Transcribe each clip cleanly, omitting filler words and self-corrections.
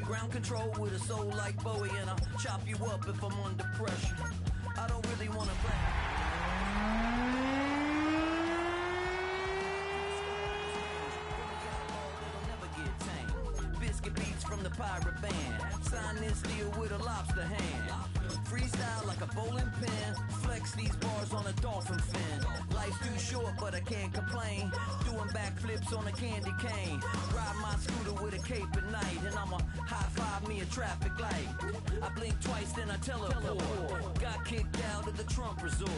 Ground control with a soul like Bowie, and I'll chop you up if I'm under pressure. I don't really want to brag. Biscuit beats from the pirate band. Sign this deal with a lobster hand. Freestyle like a bowling pin. Flex these bars on a dolphin fin. Life's too short, but I can't complain. Doing backflips on a candy cane. Ride my scooter with a cape at night, and I'ma high five me a traffic light. I blink twice, then I teleport. Got kicked out of the Trump resort.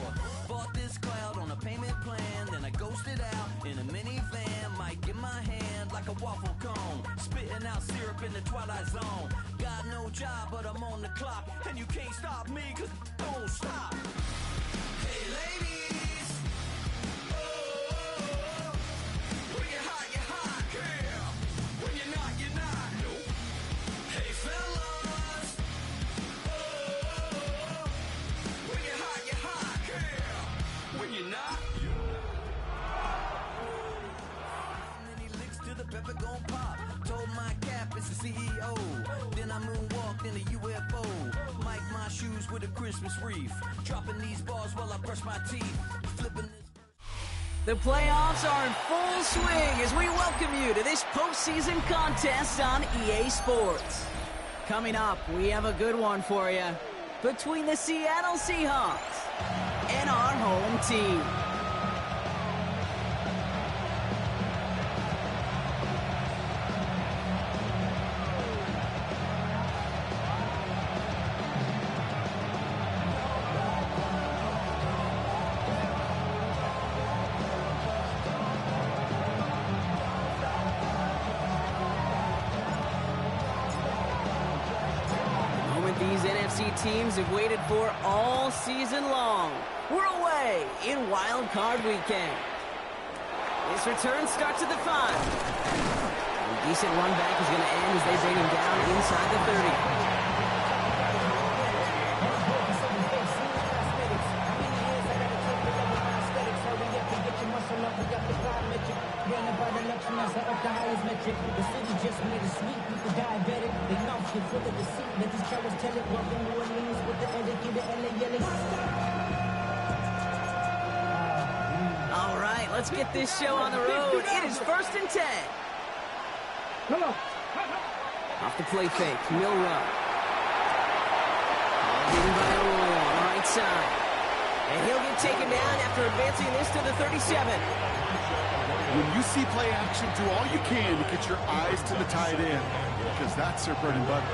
Bought this cloud on a payment plan, then I ghosted out in a minivan. Might get my hand like a waffle cone. Spitting out syrup in the twilight zone. Got no job, but I'm on the clock, and you can't stop me, cause I don't stop. Hey ladies, oh, when you're hot, girl. When you're not, nope. Hey fellas, oh, when you're hot, girl. When you're not, and then he licks to the pepper gon' pop. Told my cap it's the CEO. Then I moonwalked in a UFO. Mic my shoes with a Christmas wreath. Dropping these bars while I brush my teeth. Flipping this. The playoffs are in full swing as we welcome you to this postseason contest on EA Sports. Coming up, we have a good one for you between the Seattle Seahawks and our home team. These NFC teams have waited for all season long. We're away in Wild Card Weekend. This return starts at the 5. A decent run back is going to end as they bring him down inside the 30. The city just made a sweep with the diabetic. They mouth you full of deceit. Let these cowards tell it. Welcome New Orleans with the etiquette, the LA. All right, let's get this show on the road. It is 1st and 10. Off the play fake, Milrow. Beaten by Arroyo on the right side. And he'll get taken down after advancing this to the 37. When you see play action, do all you can to get your eyes to the tight end, because that's their bread and butter.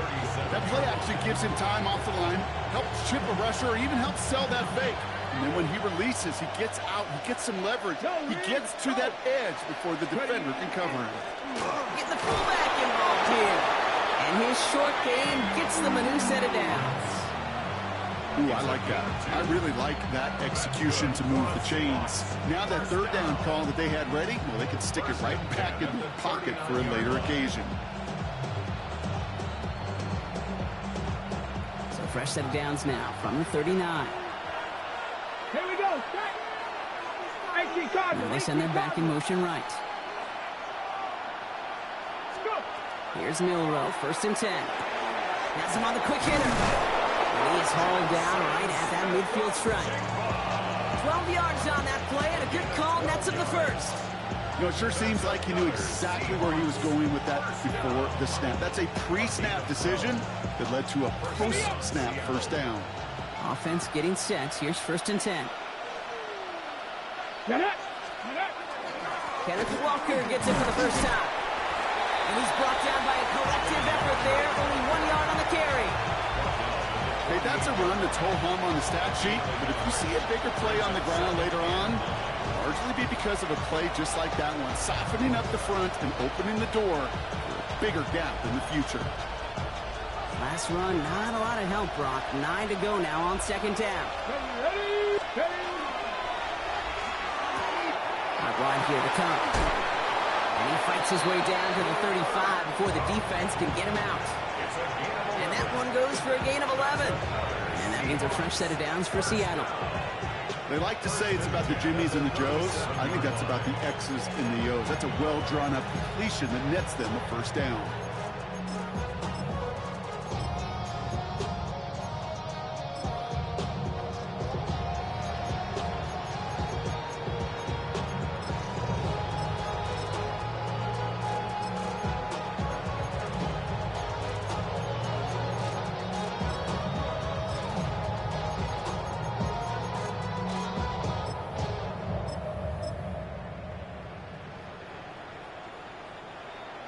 That play action gives him time off the line, helps chip a rusher, or even helps sell that fake. And then when he releases, he gets out, he gets some leverage. He gets to that edge before the defender can cover him. Get the fullback involved here. And his short game gets them a new set of downs. Ooh, I like that. I really like that execution to move the chains. Now that third down call that they had ready, well, they can stick it right back in the pocket for a later occasion. So fresh set of downs now from the 39. Here we go. Now they send them back in motion right. Here's Milrow, 1st and 10. Has him on the quick hitter. He is hauled down right at that midfield stripe. 12 yards on that play and a good call, nets him the first. You know, it sure seems like he knew exactly where he was going with that before the snap. That's a pre-snap decision that led to a post-snap first down. Offense getting set. Here's 1st and 10. Kenneth Walker gets it for the first time. And he's brought down by a collective effort there. Only 1 yard on the carry. Hey, that's a run that's ho-hum on the stat sheet, but if you see a bigger play on the ground later on, it'll largely be because of a play just like that one, softening up the front and opening the door for a bigger gap in the future. Last run, not a lot of help, Brock. 9 to go now on 2nd down. Not wide here to come. And he fights his way down to the 35 before the defense can get him out. And that one goes for a gain of 11. And that means a fresh set of downs for Seattle. They like to say it's about the Jimmies and the Joes. I think that's about the X's and the O's. That's a well-drawn-up completion that nets them a first down.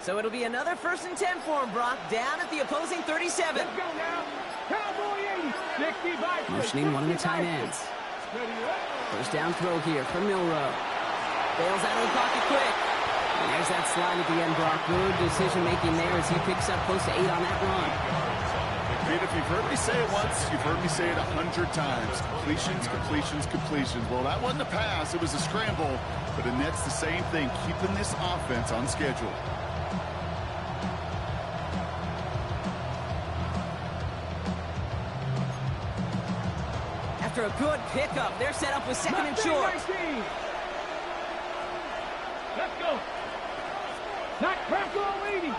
So it'll be another 1st and 10 for him, Brock, down at the opposing 37. Let's go now. Cowboy 80. 65. Motioning one of the tight ends. First down throw here for Milroe. Bails out of the pocket quick. And there's that slide at the end, Brock. Good decision-making there as he picks up close to 8 on that run. And if you've heard me say it once, you've heard me say it 100 times. Completions, completions, completions. Well, that wasn't a pass. It was a scramble. But it nets the same thing, keeping this offense on schedule. After a good pickup, they're set up with 2nd and short. Let's go. Not crack all 80. We'll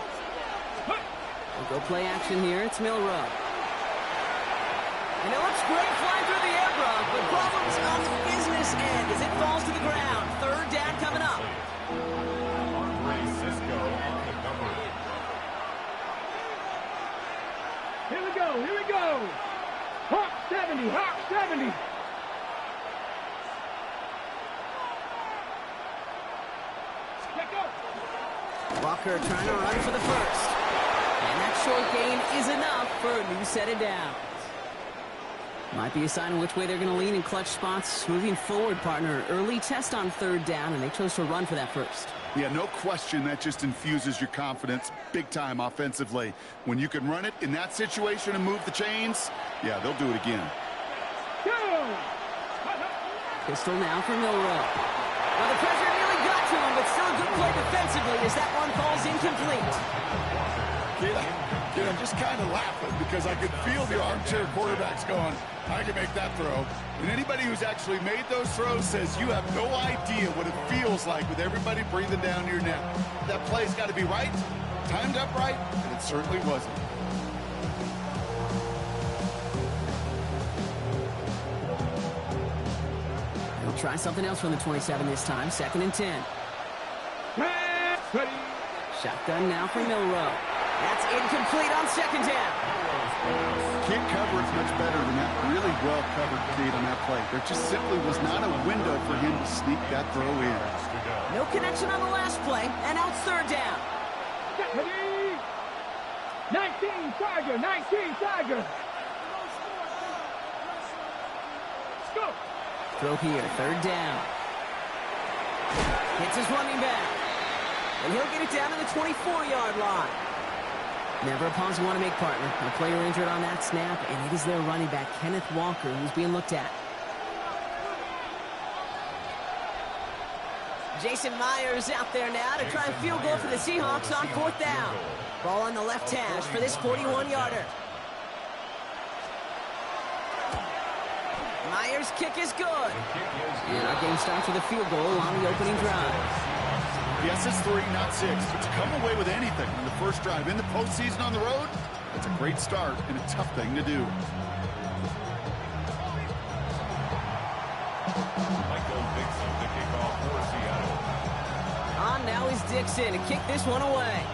go play action here. It's Milroe. And it looks great flying through the air, Brock, but problems on the business end as it falls to the ground. 3rd down coming up. Here we go. Here we go. Hawk 70. Hawk 70. Walker trying to run for the first. And that short gain is enough for a new set of downs. Might be a sign of which way they're going to lean in clutch spots. Moving forward, partner. Early test on 3rd down, and they chose to run for that first. Yeah, no question that just infuses your confidence big time offensively. When you can run it in that situation and move the chains, yeah, they'll do it again. Pistol now for Milroe. Well, the pressure nearly got to him, but still a good play defensively as that one falls incomplete. I'm just kind of laughing because I could feel the armchair quarterbacks going, I can make that throw. And anybody who's actually made those throws says you have no idea what it feels like with everybody breathing down your neck. That play's got to be right, timed up right, and it certainly wasn't. He'll try something else from the 27 this time. 2nd and 10. Shotgun now for Milroe. That's incomplete on 2nd down. Can't cover it much better than that. Really well covered kid on that play. There just simply was not a window for him to sneak that throw in. No connection on the last play, and now it's 3rd down. 19 Tiger, 19 Tiger. Let's go. Throw here, 3rd down. Hits his running back. And he'll get it down to the 24-yard line. Never a pause you want to make, partner. A player injured on that snap, and it is their running back, Kenneth Walker, who's being looked at. Jason Myers out there now to try a field goal for the Seahawks on 4th down. Ball on the left hash for this 41-yarder. Myers' kick is good. And our game starts with a field goal on the opening drive. Yes, it's 3, not 6, but to come away with anything on the first drive in the postseason on the road, that's a great start and a tough thing to do. On now is Dixon to kick this one away.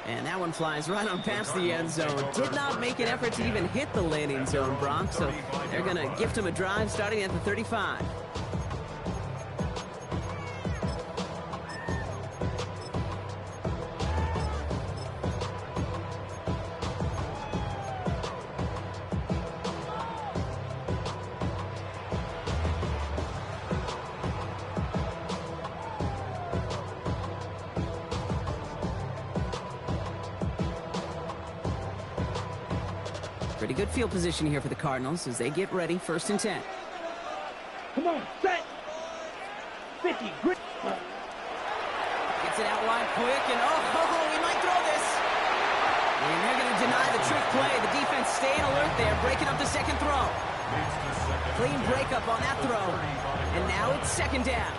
And that one flies right on past the end zone. Did not make an effort to even hit the landing zone, Brock. So they're going to gift him a drive starting at the 35. Pretty good field position here for the Cardinals as they get ready, 1st and 10. Come on, set. 50, grit. Gets it out wide quick, and he might throw this. And they're going to deny the trick play. The defense staying alert there, breaking up the 2nd throw. Clean breakup on that throw. And now it's 2nd down.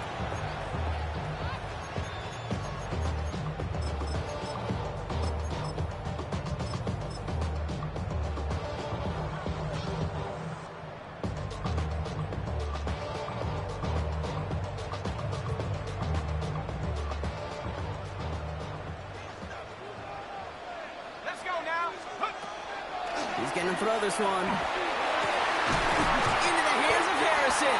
He's going to throw this one into the hands of Harrison.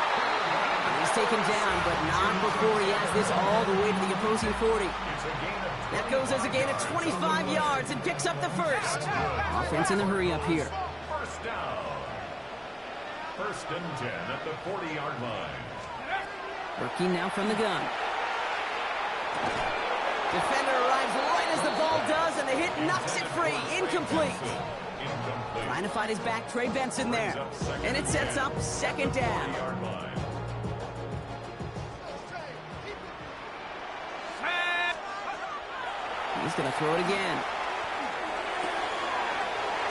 He's He's taken down, but not before he has this all the way to the opposing 40. That goes as a gain of 25 yards and picks up the first. Offense in the hurry up here. First down. First and 10 at the 40-yard line. Working now from the gun. Defender arrives right as the ball does, and the hit knocks it free. Incomplete. Trying to find his back, Trey Benson there. And it sets up second down. He's going to throw it again.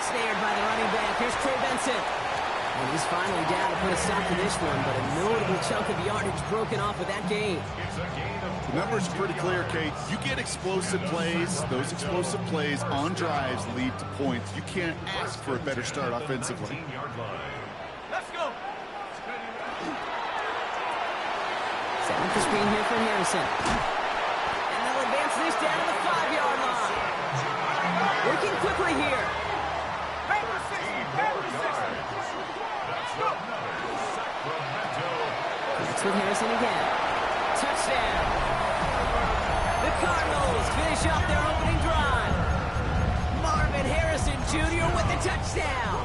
Snared by the running back. Here's Trey Benson. And he's finally down to put a stop to this one, but a notable chunk of yardage broken off with that gain. The number's pretty clear, Kate. You get explosive plays. Those explosive plays on drives lead to points. You can't ask for a better start offensively. Let's go. Set up the screen here for Harrison. And they'll advance this down to the 5-yard line. Working quickly here. It's with Harrison again. Touchdown. The Cardinals finish off their opening drive. Marvin Harrison Jr. with the touchdown.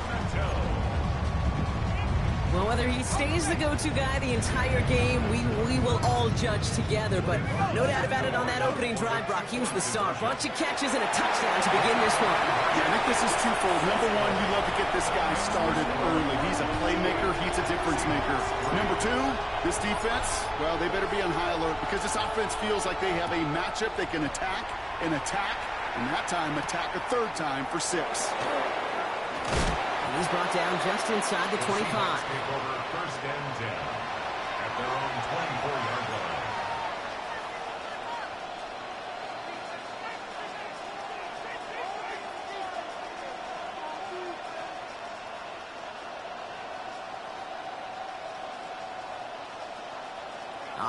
Well, whether he stays the go-to guy the entire game, we will all judge together. But no doubt about it on that opening drive, Brock, he was the star. Bunch of catches and a touchdown to begin this one. Yeah, I think this is twofold. Number one, you love to get this guy started early. He's a playmaker. He's a difference maker. Number two, this defense, well, they better be on high alert because this offense feels like they have a matchup they can attack, and that time attack a third time for 6. He's brought down just inside the 25. First and 10 at their own 24-yard line.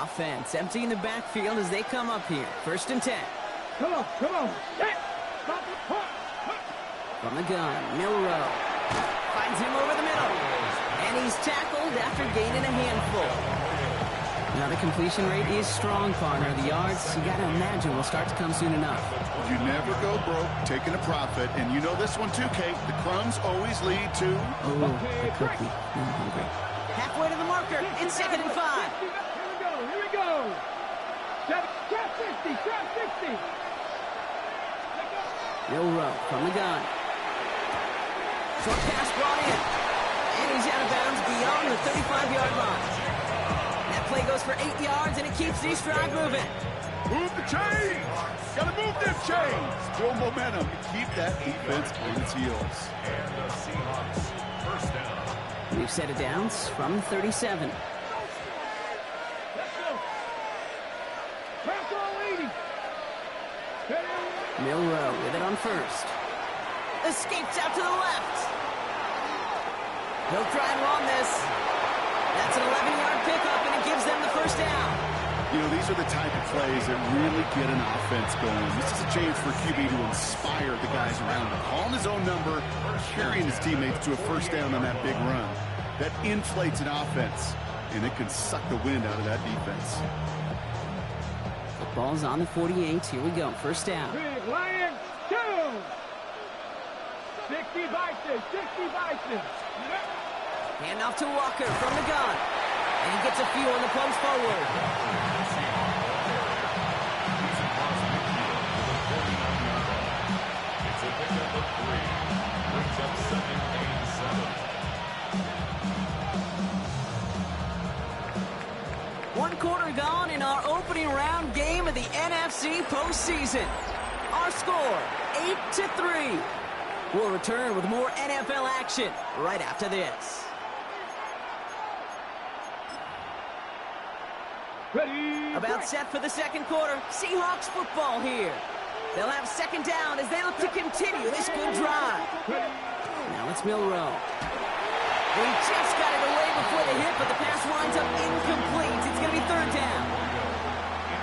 Offense emptying the backfield as they come up here. First and 10. Come on. Hey, stop it. From the gun, Milrow. Finds him over the middle. And he's tackled after gaining a handful. Now the completion rate is strong, partner. The yards, you got to imagine, will start to come soon enough. You never go broke taking a profit. And you know this one too, Kate. The crumbs always lead to... Oh, a cookie. I'm hungry. Halfway to the marker. It's 2nd and 5. Here we go. Trap 60. Milrow from the gun. Short pass brought in. And he's out of bounds beyond the 35-yard line. That play goes for 8 yards, and it keeps these drive moving. Move the chains! Gotta move them chains! Build momentum. Keep that defense on its heels. And the Seahawks first down. We've set it down from 37. Let's go. Pass all 80. Milrow with it on first. Escapes out to the left. He'll try and run this. That's an 11-yard pickup, and it gives them the first down. You know, these are the type of plays that really get an offense going. This is a chance for QB to inspire the guys around him. Calling his own number, carrying his teammates to a first down on that big run. That inflates an offense, and it can suck the wind out of that defense. The ball's on the 48. Here we go. First down. Big Lion 2. 60 Bison. Hand off to Walker from the gun. And he gets a few on the post forward. It's a pickup of 3. Brings up 2nd and 7. One quarter gone in our opening round game of the NFC postseason. Our score, 8-3. We'll return with more NFL action right after this. Ready. About set for the second quarter. Seahawks football here. They'll have second down as they look to continue this good drive. Now it's Milrow. They just got it away before the hit, but the pass winds up incomplete. It's going to be third down.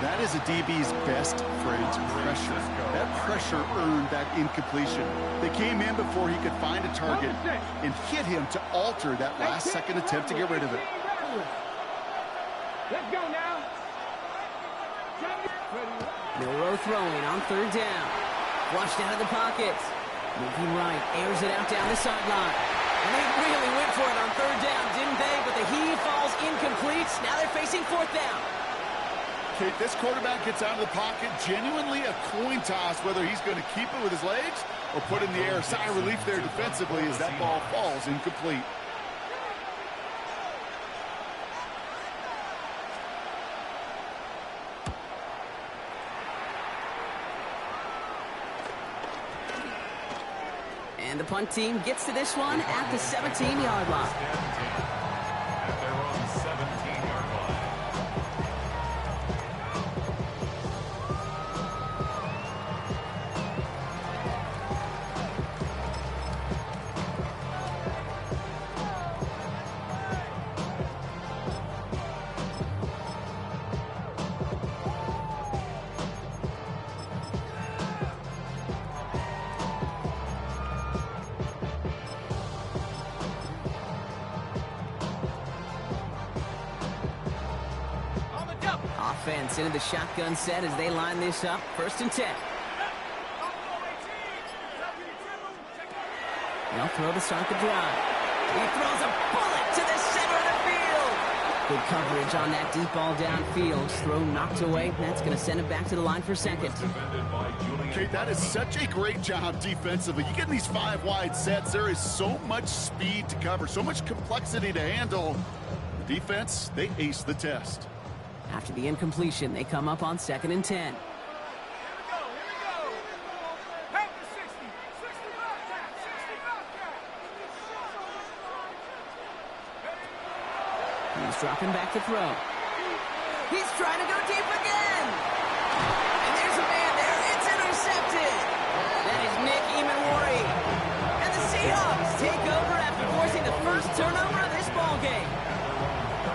That is a DB's best friend, pressure. That pressure earned that incompletion. They came in before he could find a target and hit him to alter that last-second attempt to get rid of it. Let's go now. Milroe throwing on third down. Flushed out of the pocket. Moving right, airs it out down the sideline. And they really went for it on third down, didn't they? But the heave falls incomplete. Now they're facing fourth down. Kate, this quarterback gets out of the pocket, genuinely a coin toss whether he's going to keep it with his legs or put it in the air. Sigh of relief there defensively as that ball falls incomplete. And the punt team gets to this one at the 17-yard line. At their own 17-yard line. Offense into the shotgun set as they line this up. 1st and 10. They'll throw to start the drive. He throws a bullet to the center of the field. Good coverage on that deep ball downfield. Throw knocked away. That's going to send it back to the line for second. Okay, that is such a great job defensively. You get in these 5 wide sets, there is so much speed to cover, so much complexity to handle. The defense, they ace the test. After the incompletion, they come up on 2nd and 10. Here we go. Have the 60 Bobcat, 60 Bobcat. He's dropping back to throw. He's trying to go deep again. And there's a man there. It's intercepted. That is Nick Emanwari. And the Seahawks take over after forcing the first turnover of this ballgame.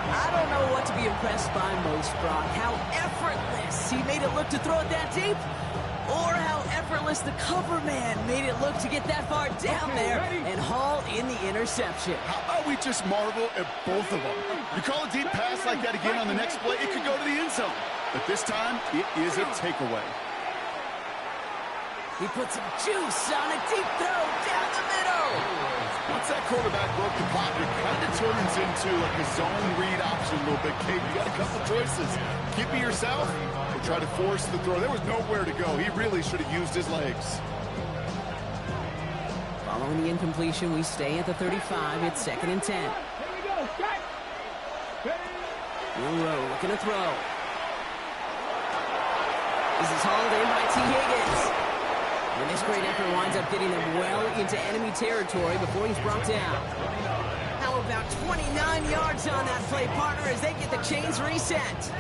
I don't know what to be impressed by most, Brock. How effortless he made it look to throw it that deep, or how effortless the cover man made it look to get that far down there and haul in the interception. How about we just marvel at both of them? You call a deep pass like that again on the next play, it could go to the end zone. But this time, it is a takeaway. He put some juice on a deep throw down the middle. Once that quarterback broke the pocket, it kind of turns into like a zone read option a little bit. Kate, you got a couple choices. Keep it yourself or try to force the throw. There was nowhere to go. He really should have used his legs. Following the incompletion, we stay at the 35. It's 2nd and 10. Here we go. Strike. Milroe looking to throw. This is hauled in by T. Higgins. And this great effort winds up getting them well into enemy territory before he's brought down. How about 29 yards on that play, partner, as they get the chains reset?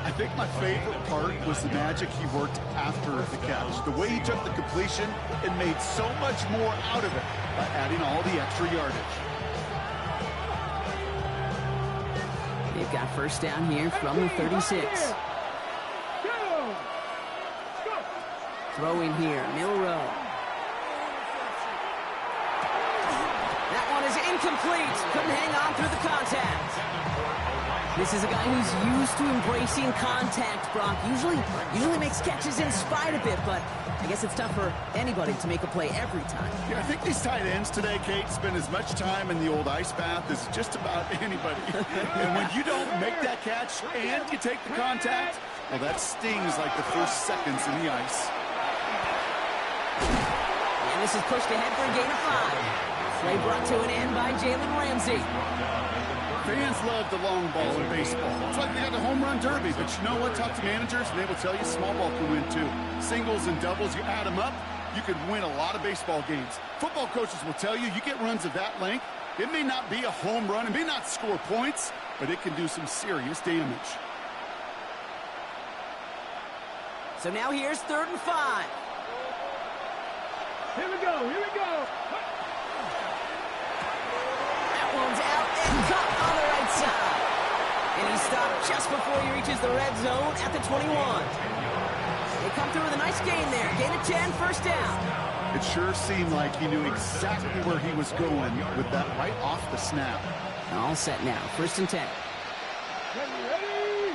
I think my favorite part was the magic he worked after the catch. The way he took the completion and made so much more out of it by adding all the extra yardage. They've got first down here from the 36. Throwing here, Milroe. That one is incomplete. Couldn't hang on through the contact. This is a guy who's used to embracing contact, Brock. Usually makes catches in spite of it, but I guess it's tough for anybody to make a play every time. Yeah, I think these tight ends today, Kate, spend as much time in the old ice bath as just about anybody. And when you don't make that catch and you take the contact, well, that stings like the first seconds in the ice. And this is pushed ahead for a gain of 5. Play brought to an end by Jalen Ramsey. Fans love the long ball in baseball. It's like they got the home run derby, but you know what? Talk to managers, and they will tell you small ball can win too. Singles and doubles, you add them up, you can win a lot of baseball games. Football coaches will tell you, you get runs of that length, it may not be a home run, it may not score points, but it can do some serious damage. So now here's 3rd and 5. Here we go. That one's out and caught on the right side. And he stopped just before he reaches the red zone at the 21. They come through with a nice gain there. Gain of 10, first down. It sure seemed like he knew exactly where he was going with that right off the snap. All set now, 1st and 10. Ready.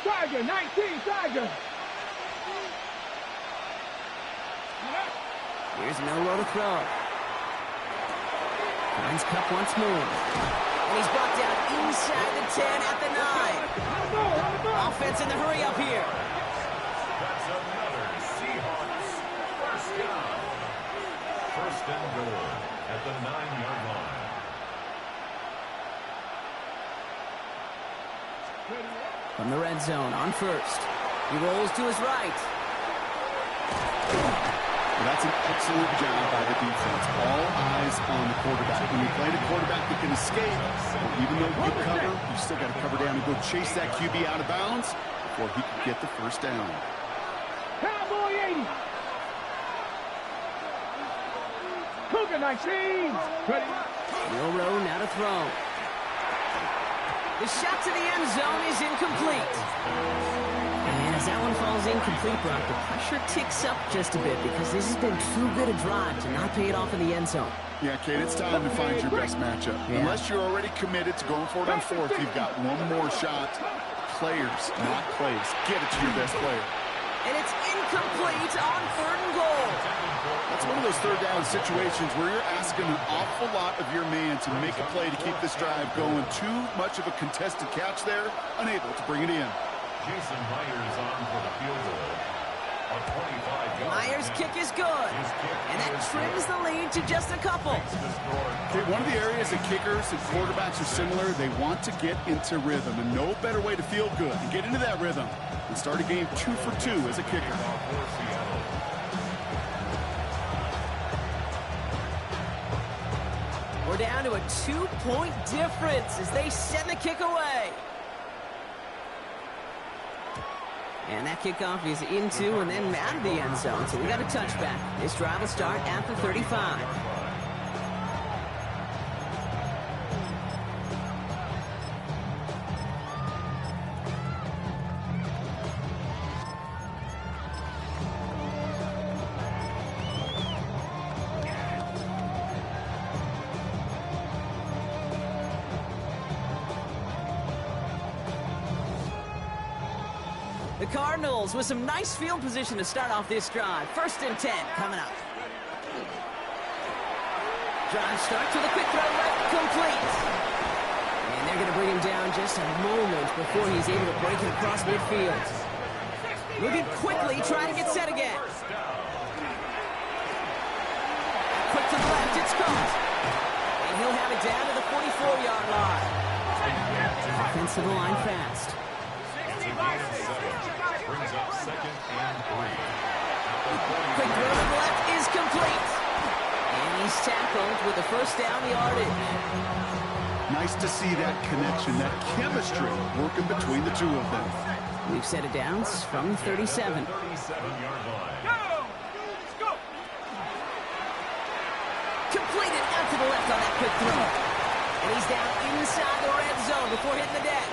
Tiger, 19, Tiger. Here's nowhere to throw. Finds Cup once more. And he's brought down inside the 10 at the 9. Offense in the hurry up here. That's another Seahawks first down. First and goal at the 9-yard line. From the red zone on first. He rolls to his right. Well, that's an excellent job by the defense. All eyes on the quarterback. When you're playing a quarterback that can escape, even though you cover, you still got to cover down and go chase that QB out of bounds before he can get the first down. Cowboy 80. Cougar 19. Ready? Milrow now to throw. The shot to the end zone is incomplete. And as that one falls incomplete, Brock, the pressure ticks up just a bit because this has been too good a drive to not pay it off in the end zone. Yeah, Kate, it's time to find your best matchup. Yeah. Unless you're already committed to going for it on fourth, you've got one more shot. Players, not plays. Get it to your best player. And it's incomplete on 3rd and goal. That's one of those third down situations where you're asking an awful lot of your man to make a play to keep this drive going. Too much of a contested catch there, unable to bring it in. Jason Myers on for the field goal. A 25-yard Myers' kick is good. And that trims the lead to just a couple. Okay, one of the areas that kickers and quarterbacks are similar, they want to get into rhythm. And no better way to feel good and get into that rhythm and start a game 2 for 2 as a kicker. We're down to a 2-point difference as they send the kick away. And that kickoff is into and then out of the end zone, so we got a touchback. This drive will start at the 35. The Cardinals with some nice field position to start off this drive. 1st and 10 coming up. Drive starts with a quick throw right, complete. And they're going to bring him down just a moment before he's able to break it across midfield. Moving quickly, trying to get set again. Quick to the left, it's caught. And he'll have it down to the 44-yard line. Offense to the line fast. Brings up 2nd and 3. Quick throw to the left is complete. And he's tackled with the first down yardage. Nice to see that connection, that chemistry working between the two of them. We've set it down from the 37. 37-yard line. Completed out to the left on that quick throw. And he's down inside the red zone before hitting the deck.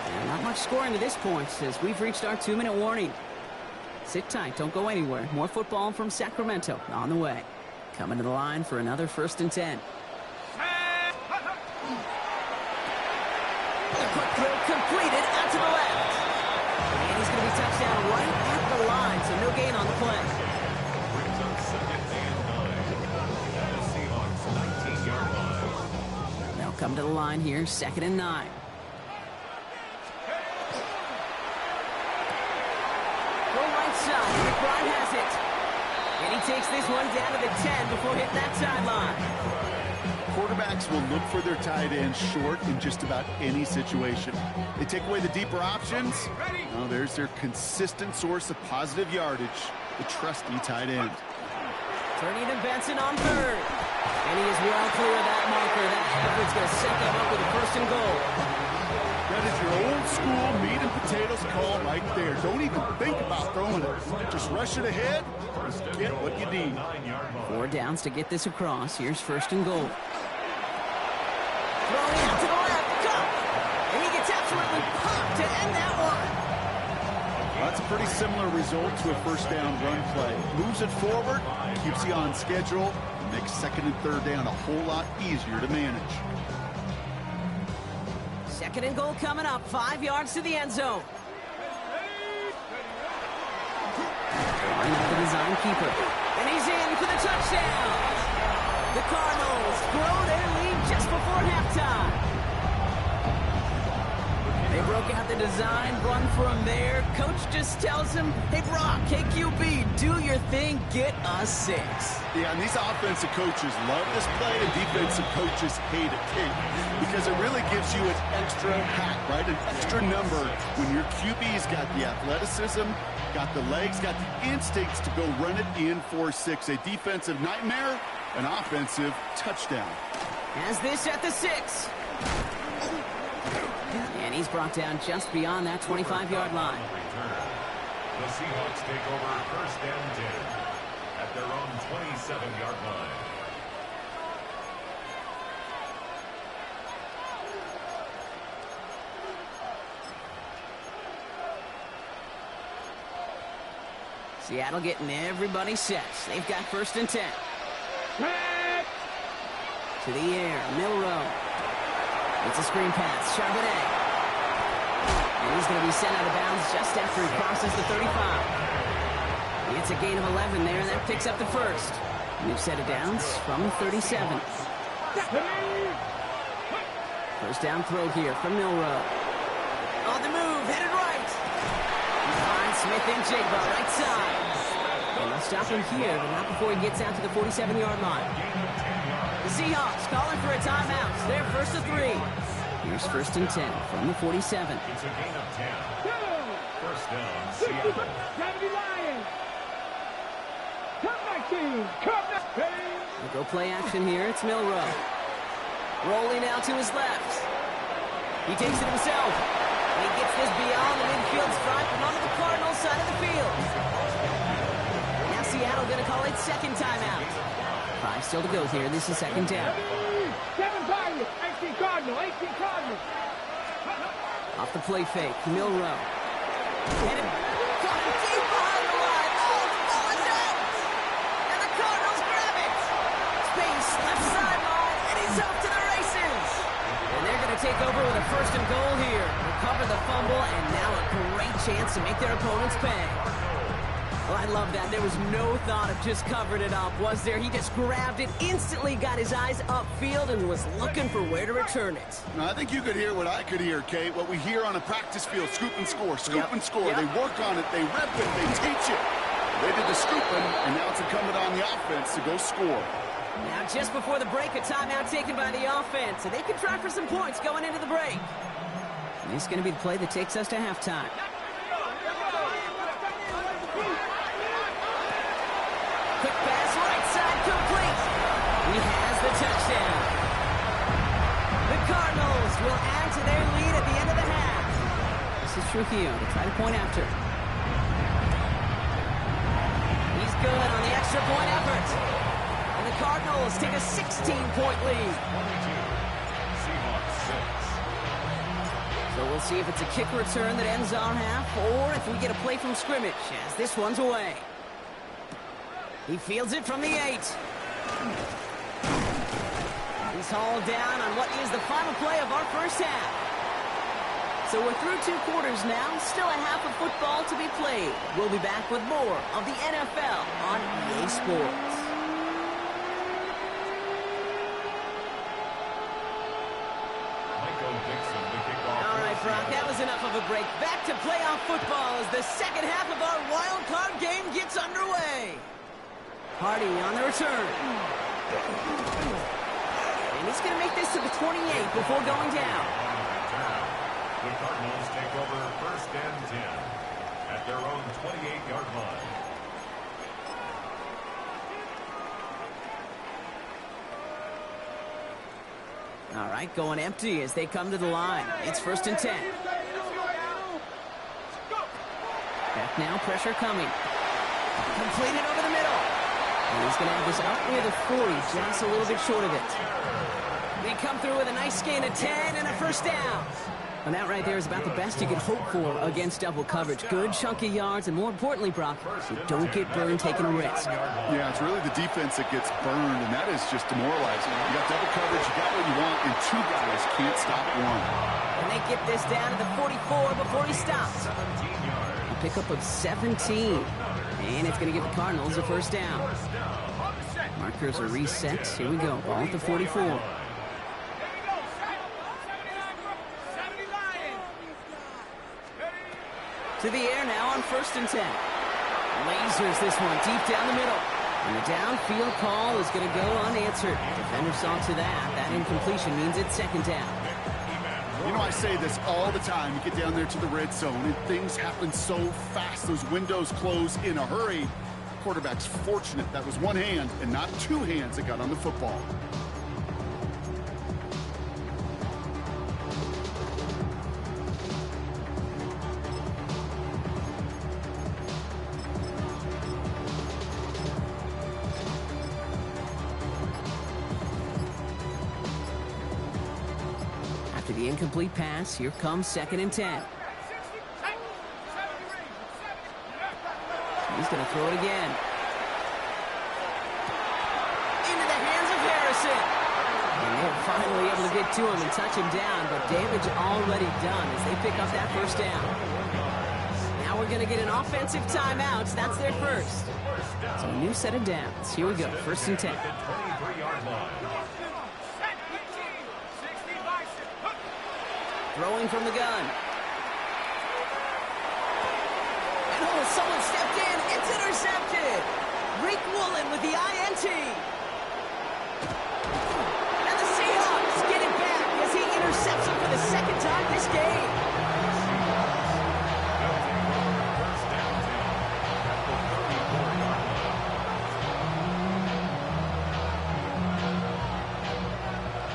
And not much scoring to this point as we've reached our 2-minute warning. Sit tight, don't go anywhere. More football from Sacramento on the way. Coming to the line for another 1st and 10. Quick throw completed out to the left. And he's going to be touched down right at the line, so no gain on the play. Brings up 2nd and 9. At the Seahawks 19-yard line. They'll come to the line here, 2nd and 9. McBride has it. And he takes this one down to the 10 before hitting that sideline. Quarterbacks will look for their tight end short in just about any situation. They take away the deeper options. Now there's their consistent source of positive yardage, the trusty tight end. Turning to Benson on 3rd. And he is well clear of that marker. That effort's going to set them up with a 1st and goal. That is your old school meat and potatoes call right there. Don't even think about throwing it. Just rush it ahead and get what you need. 4 downs to get this across. Here's 1st and goal. Throwing out to the left. Cup. And he gets absolutely popped to end that one. Well, that's a pretty similar result to a 1st down run play. Moves it forward, keeps you on schedule, makes 2nd and 3rd down a whole lot easier to manage. Second and goal coming up, 5 yards to the end zone. The design keeper. And he's in for the touchdown. The Cardinals grow their lead just before halftime. They broke out the design run from there. Coach just tells him, hey, Brock, hey, QB, do your thing, get us 6. Yeah, and these offensive coaches love this play, and defensive coaches hate it too, because it really gives you an extra hat, right? An extra number when your QB's got the athleticism, got the legs, got the instincts to go run it in for 6. A defensive nightmare, an offensive touchdown. As this at the 6. And he's brought down just beyond that 25-yard line. The Seahawks take over first and 10 at their own 27-yard line. Seattle getting everybody set. They've got first and 10. To the air, Milrow. It's a screen pass, Charbonnet. And he's going to be sent out of bounds just after he crosses the 35. It's a gain of 11 there, and that picks up the first. New set of downs from 37. First down throw here from Milrow. On the move, headed right. He finds Smith and Jigba right side. And they'll stop him here, but not before he gets out to the 47-yard line. The Seahawks calling for a timeout. They're first to 3. Here's first and 10 from the 47. It's a gain of 10. First down, Seattle. Come back, team. Come back, team. We'll go play action here. It's Milrow. Rolling out to his left. He takes it himself. And he gets this beyond the midfield stripe and onto the Cardinals side of the field. Now Seattle going to call it second timeout. 5 still to go here. This is second down. 7 Cardinals. 18 Cardinals. 18 Cardinals. Off the play fake. Milrow. Headed caught deep behind the line. Oh, the ball is out. And the Cardinals grab it. Space left sideline. And he's off to the races. And they're going to take over with a first and goal here. Recover the fumble, and now a great chance to make their opponents pay. Well, I love that. There was no thought of just covering it up, was there? He just grabbed it, instantly got his eyes upfield, and was looking for where to return it. Now, I think you could hear what I could hear, Kate. What we hear on a practice field, scoop and score, scoop and score. Yep. They work on it, they rep it, they teach it. They did the scooping, and now it's incumbent on the offense to go score. Now, just before the break, a timeout taken by the offense, and they can try for some points going into the break. And this is going to be the play that takes us to halftime. Quick pass, right side, complete. He has the touchdown. The Cardinals will add to their lead at the end of the half. This is Trujillo to try to point after. He's good on the extra point effort. And the Cardinals take a 16-point lead. 22. Seahawks 6. So we'll see if it's a kick return that ends our half, or if we get a play from scrimmage, as this one's away. He fields it from the 8. He's hauled down on what is the final play of our first half. So we're through 2 quarters now, still a half of football to be played. We'll be back with more of the NFL on EA Sports. All right, Brock, that was enough of a break. Back to playoff football as the second half of our wild card game gets underway. Hardy on the return. And he's going to make this to the 28 before going down. The Cardinals take over first and 10 at their own 28-yard line. All right, going empty as they come to the line. It's first and 10. Back now, pressure coming. Completed over the middle. And he's going to have this up near the 40, just a little bit short of it. They come through with a nice gain of 10 and a first down. And that right there is about the best you could hope for against double coverage. Good chunky yards, and more importantly, Brock, you don't get burned taking a risk. Yeah, it's really the defense that gets burned, and that is just demoralizing. You got double coverage, you got what you want, and two guys can't stop one. And they get this down to the 44 before he stops. A pickup of 17. And it's going to give the Cardinals a first down. Markers are reset. Here we go. Ball at the 44. To the air now on 1st and 10. Lasers this one deep down the middle. And the downfield call is going to go unanswered. Defender saw to that. That incompletion means it's 2nd down. You know, I say this all the time. You get down there to the red zone, and things happen so fast. Those windows close in a hurry. Quarterback's fortunate that was one hand and not two hands that got on the football. After the incomplete pass, here comes 2nd and 10. He's going to throw it again. Into the hands of Harrison. And they're finally able to get to him and touch him down, but damage already done as they pick up that first down. Now we're going to get an offensive timeout. That's their first. So a new set of downs. Here we go. 1st and 10. Throwing from the gun. And oh, someone stepped in. It's intercepted. Rick Woolen with the INT. And the Seahawks get it back as he intercepts him for the 2nd time this game.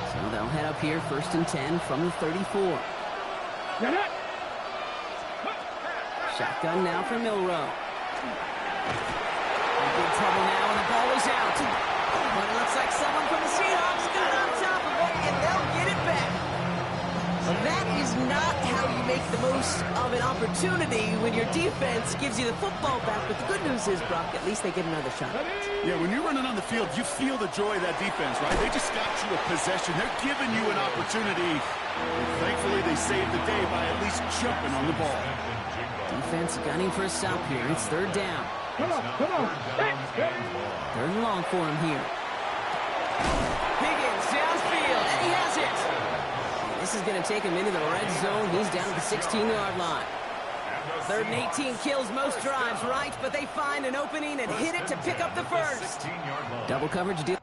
So they'll head up here 1st and 10 from the 34. Shotgun now for Milrow. In big trouble now, and the ball is out. But it looks like someone from the Seahawks got on top of it, and they'll get it back. Well, that is not how you make the most of an opportunity when your defense gives you the football back. But the good news is, Brock, at least they get another shot. Yeah, when you're running on the field, you feel the joy of that defense, right? They just got you a possession. They're giving you an opportunity. And thankfully, they saved the day by at least jumping on the ball. Defense gunning for a stop here. It's 3rd down. Come on. 3rd and long for him here. Higgins downfield, and he has it. This is going to take him into the red zone. He's down at the 16-yard line. 3rd and 18 kills most drives, right? But they find an opening and hit it to pick up the first. Double coverage deal.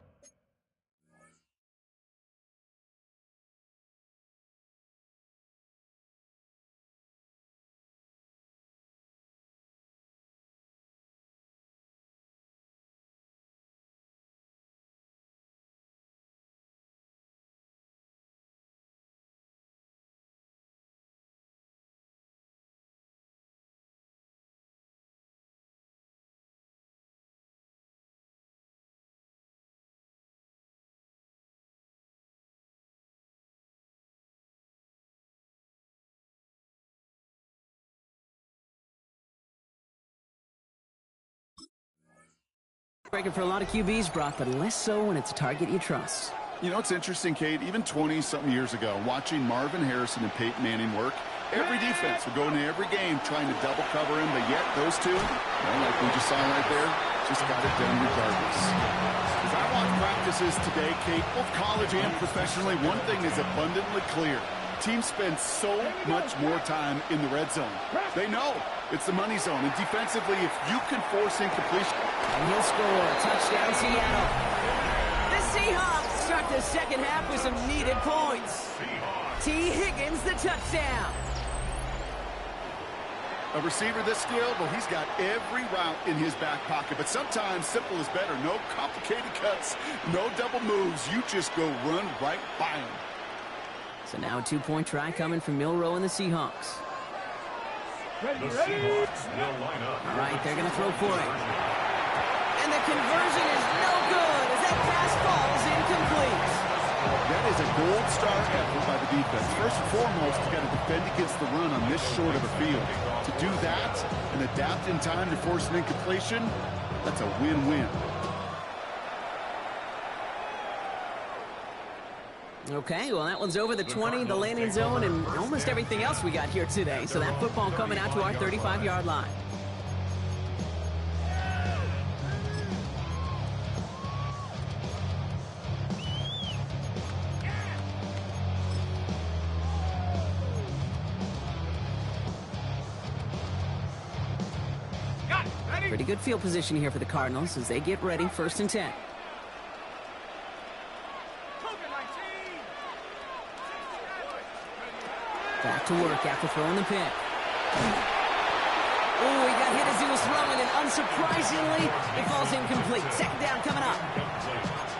Breaking for a lot of QBs, Brock, but less so when it's a target you trust. You know, it's interesting, Kate, even 20-something years ago, watching Marvin Harrison and Peyton Manning work, every defense would go into every game trying to double cover him, but yet those two, well, like we just saw right there, just got it done regardless. As I watch practices today, Kate, both college and professionally, one thing is abundantly clear. Teams spend so much more time in the red zone. They know it's the money zone, and defensively, if you can force incompletion. And he'll score. Touchdown, Seattle. The Seahawks start the 2nd half with some needed points. T. Higgins, the touchdown. A receiver this skilled, well, he's got every route in his back pocket, but sometimes simple is better. No complicated cuts, no double moves. You just go run right by him. So now a 2-point try coming from Milrow and the Seahawks. The Seahawks will line up. All right, they're going to throw for it. And the conversion is no good as that pass falls incomplete. That is a gold star effort by the defense. First and foremost, you got to defend against the run on this short of a field. To do that and adapt in time to force an incompletion, that's a win-win. Okay, well, that one's over the 20, the landing zone, and almost everything else we got here today. So that football coming out to our 35-yard line. Pretty good field position here for the Cardinals as they get ready, 1st and 10. Back to work after throwing the pick. Oh, he got hit as he was throwing, and unsurprisingly, it falls incomplete. 2nd down coming up.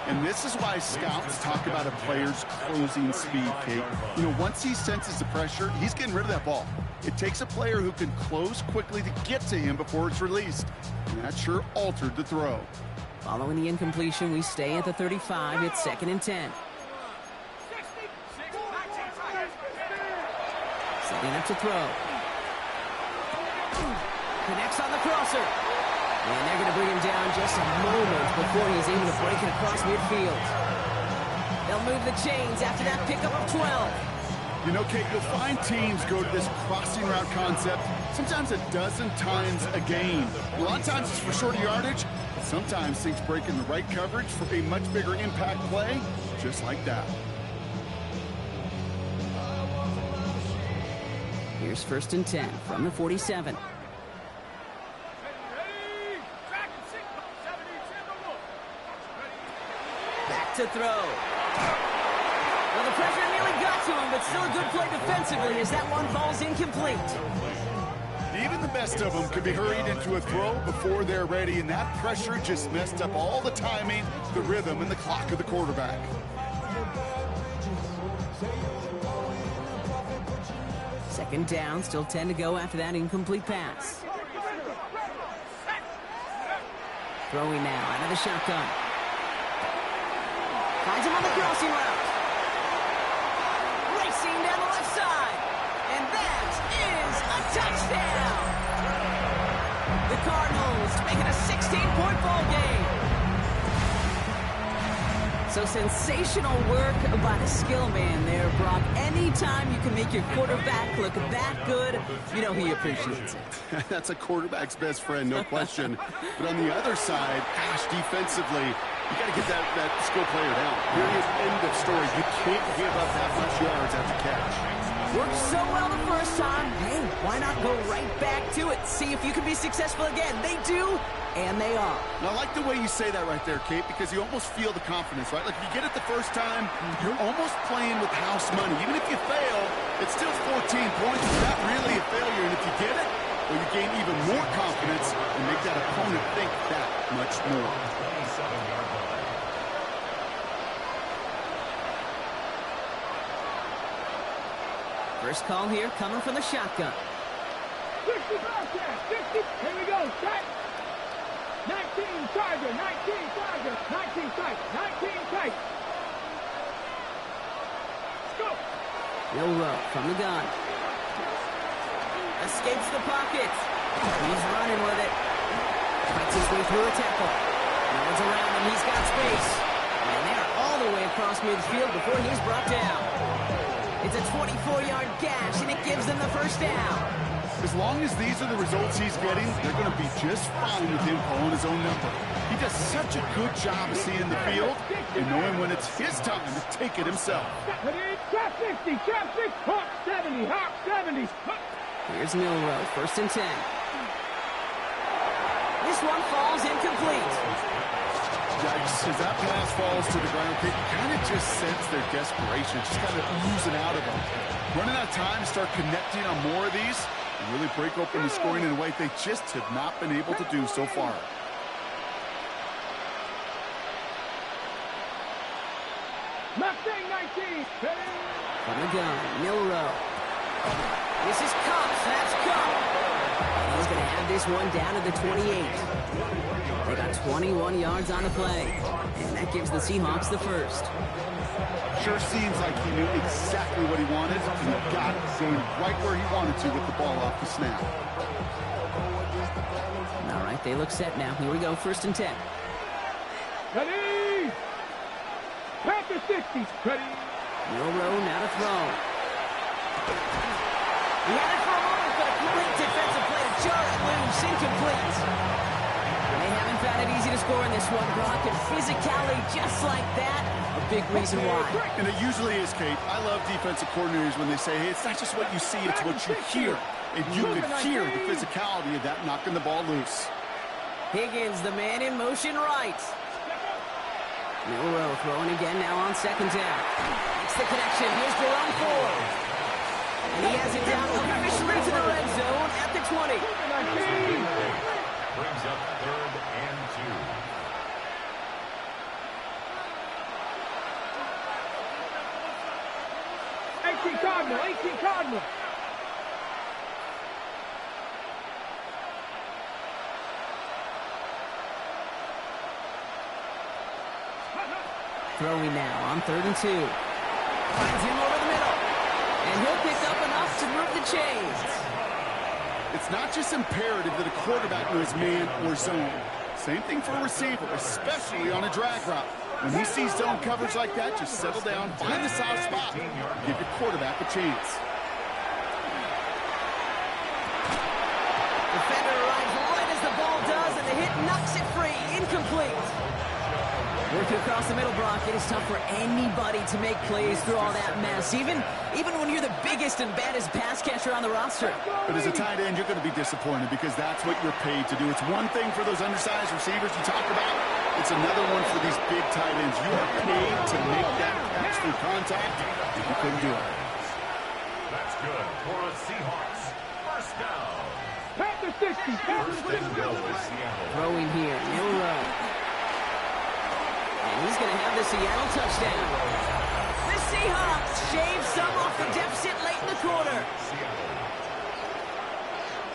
And this is why scouts talk about a player's closing speed, Kate. You know, once he senses the pressure, he's getting rid of that ball. It takes a player who can close quickly to get to him before it's released. And that sure altered the throw. Following the incompletion, we stay at the 35. It's 2nd and 10. Setting up to throw. Connects on the crosser. And they're going to bring him down just a moment before he's able to break it across midfield. They'll move the chains after that pickup of 12. You know, Kate, you'll find teams go to this crossing route concept sometimes a dozen times a game. A lot of times it's for shorter yardage, but sometimes things break in the right coverage for a much bigger impact play, just like that. Here's 1st and 10 from the 47. Back to throw. Well, the pressure nearly got to him, but still a good play defensively as that one falls incomplete. Even the best of them can be hurried into a throw before they're ready, and that pressure just messed up all the timing, the rhythm, and the clock of the quarterback. Second down, still 10 to go after that incomplete pass. Throwing now out of the shotgun. Finds him on the crossing route. Racing down the left side. And that is a touchdown. The Cardinals make it a 16-point ball game. So sensational work by the skill man there, Brock. Anytime you can make your quarterback look that good, you know he appreciates it. That's a quarterback's best friend, no question. But on the other side, gosh, defensively, you got to get that skill player down. Period. End of story. You can't give up that much yards after catch. Worked so well the first time. Hey, why not go right back to it? See if you can be successful again. They do, and they are. And I like the way you say that right there, Kate, because you almost feel the confidence, right? Like if you get it the first time, you're almost playing with house money. Even if you fail, it's still 14 points. It's not really a failure. And if you get it, well, you gain even more confidence and make that opponent think that much more. First call here coming from the shotgun. 60 broadcast, 60. Here we go. Set. 19 Charger, 19 Charger, 19 tight, 19 tight. Let's go. Milrow from the gun. Escapes the pocket. He's running with it. Fights his way through a tackle. No one's around him. He's got space. And they're all the way across midfield before he's brought down. It's a 24-yard gash, and it gives them the first down. As long as these are the results he's getting, they're going to be just fine with him calling his own number. He does such a good job of seeing the field and knowing when it's his time to take it himself. Trap 60, trap 60, Hawk 70, Hawk 70. Here's Milrow, 1st and 10. This one falls incomplete. Yikes, as that pass falls to the ground, you kind of just sense their desperation, just kind of oozing out of them. Running out of time to start connecting on more of these and really break open the scoring in a way they just have not been able to do so far. Mustang 19. From the gun, Milrow. This is Cup, that's Cup. He's going to have this one down to the 28. They got 21 yards on the play. And that gives the Seahawks the first. Sure seems like he knew exactly what he wanted, and he got it, going right where he wanted to with the ball off the snap. All right, they look set now. Here we go, 1st and 10. Ready? Panther 60. Ready? Milroe now to throw. He had it for a moment, but a great defensive play to jar it loose, incomplete. They haven't found it easy to score in this one, Brock, and physicality just like that, a big reason why. And it usually is, Kate. I love defensive coordinators when they say, hey, it's not just what you see, it's what you hear. And you could hear the physicality of that knocking the ball loose. Higgins, the man in motion right. Milroe throwing again now on 2nd down. It's the connection. Here's Jerome Ford. And he has it down officially to the red zone at the 20. Brings up 3rd and 2. 18 Cardinal, 18 Cardinal. Throwing now on 3rd and 2. Finds him over the middle. And he'll pick up enough to move the chains. It's not just imperative that a quarterback knows man or zone. Same thing for a receiver, especially on a drag route. When he sees zone coverage like that, just settle down, find the soft spot, give your quarterback a chance. Defender arrives right as the ball does, and the hit knocks it free. Incomplete. Working across the middle, Brock, it is tough for anybody to make plays through all that mess, even when you're the biggest and baddest pass catcher on the roster. But as a tight end, you're going to be disappointed because that's what you're paid to do. It's one thing for those undersized receivers you talk about. It's another one for these big tight ends. You are paid to make that catch through contact, and you couldn't do it. That's good for a Seahawks. 1st down. Panther 60. 1st and goal to Seattle. Throwing here, Milroe. And he's going to have the Seattle touchdown. The Seahawks shave some off the deficit late in the quarter.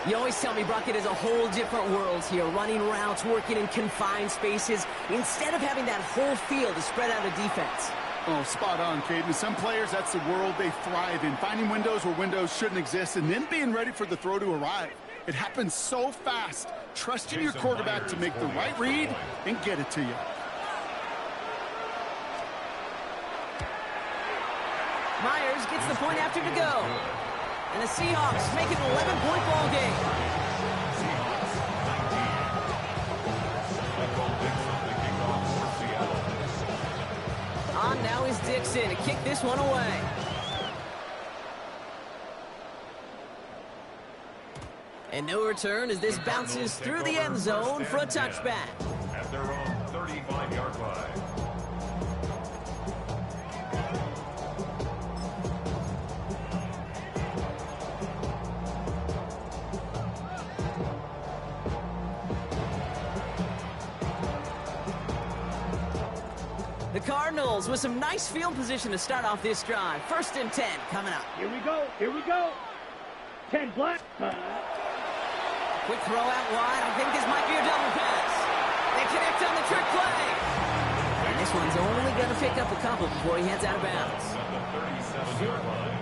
You always tell me, Brock, it is a whole different world here. Running routes, working in confined spaces, instead of having that whole field to spread out a defense. Oh, spot on, Caden. Some players, that's the world they thrive in. Finding windows where windows shouldn't exist and then being ready for the throw to arrive. It happens so fast. Trusting your quarterback to make the right read and get it to you. Myers gets the point after to go. And the Seahawks make it an 11-point ball game. On now is Dixon to kick this one away. And no return as this bounces through the end zone for a touchback. At their own 35-yard line. The Cardinals with some nice field position to start off this drive. 1st and 10 coming up. Here we go. Here we go. 10 black. Quick throw out wide. I think this might be a double pass. They connect on the trick play. And this one's only going to pick up a couple before he heads out of bounds. At the 37-yard line.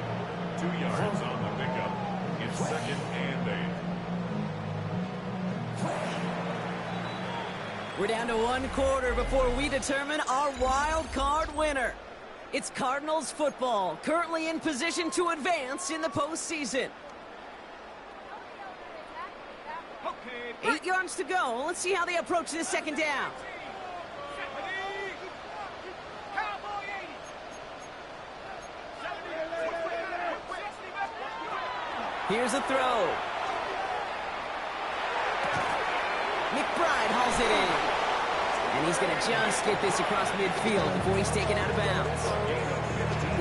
2 yards on the pickup. It's 2nd and 8. We're down to 1 quarter before we determine our wild card winner. It's Cardinals football, currently in position to advance in the postseason. 8 yards to go. Let's see how they approach this 2nd down. Here's a throw. McBride hauls it in. And he's going to just get this across midfield before he's taken out of bounds.